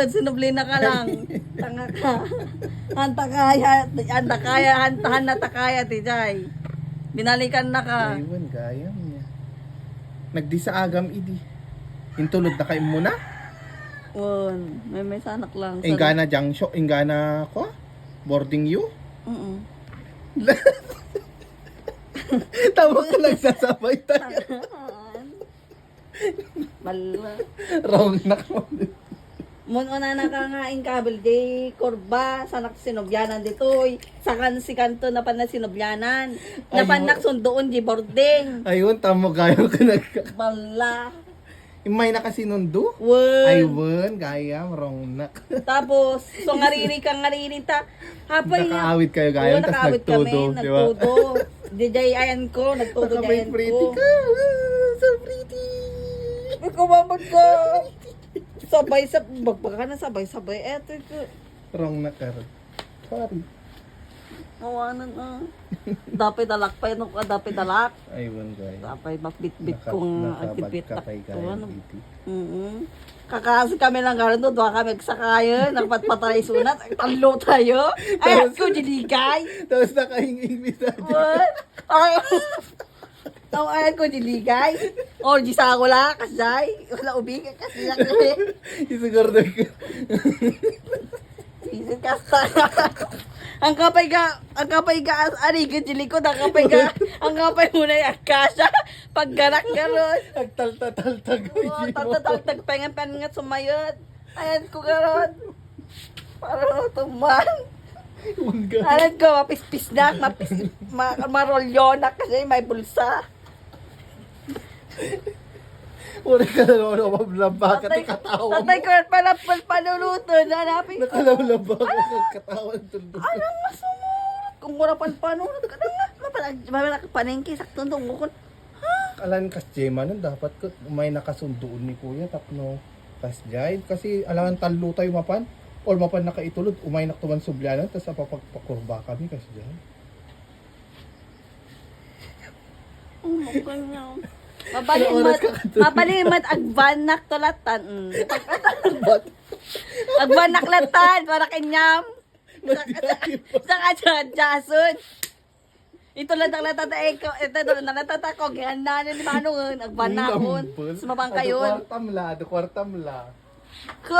sinubli na ka lang. Tanga ka. Hantahan na takaya, tijay. Binalikan na ka. Ayun, gayam niya. Nagdi sa agam, idi. Intulod na kayo muna? May sanak lang. Ingana Jangsho, ingana ko? Boarding you? Tama ka lang sasabay tayo. Bala. Wrong na ko. Muna na ka nga in kabel di kurba sanak sinubyanan ditoy sakan si kanto na pan na sinubyanan na panak sundoon di boarding Ayun, tamo kayo ka nagka. bala Imay na kasi nundo? wen Ayun, gayam, wrong na. tapos so ngariri ta hapay Nakaawit kayo gayam, tas nakaawit kami nagtudo, di ba? nagtudo DJ ayan ko nagtudo Baka may ayan pretty ko ka. So pretty. kumamot ko sabay bagbaka na sabay eto ito Wrong na ka. Sorry. awanan dapat dalak pa yun ka dapat dalak Ayun, gayam. dapat bakbit-bit kong agtipit Nakabad ka kay gayam, iti. kakasi kami lang gano'n doon baka kami nagsakayan nagpatpatay sunat talo tayo ay ko diligay Tapos nakainging bisa dyan. what ay ay ko diligay or di sa ako lang kasay wala ubing kasi Isigurdo ko. Isin kasta. Ang kapay ka ari ka jilikod ang kapay mo na yung kasya paggarak ka ron. Agtal-tal-tag. Tatatag pengen nga sumayot. Ayan ko karon. Para tuman. Ayan ko mapispis na, marolyo na kasi may bulsa. Uri ka na naman mablaba ka katawan mo. Tatay ko panuluto na napin ko. Nakalawlaba ka katawan tundo. Ano nga sumurot? Kung wala panulot ka na nga. Mapalag paningki sakto doon ko. Alan kas Jema nun dapat ko may nakasundoon ni kuya tapno kas jay kasi alangan talo tayo mapan or mapan nakaitulod umay naktuman subyanan tas apapagpakurba kami kas jay. Oh my God. Mabalimat agbanak tulatan. Agbanak latan para kanyam. Sa kadyasun. Ito lang latan ta eko. Ito lang latan ta ko. Gihanda ni manong agbanakon. Sumabang kayon. Kwartam la.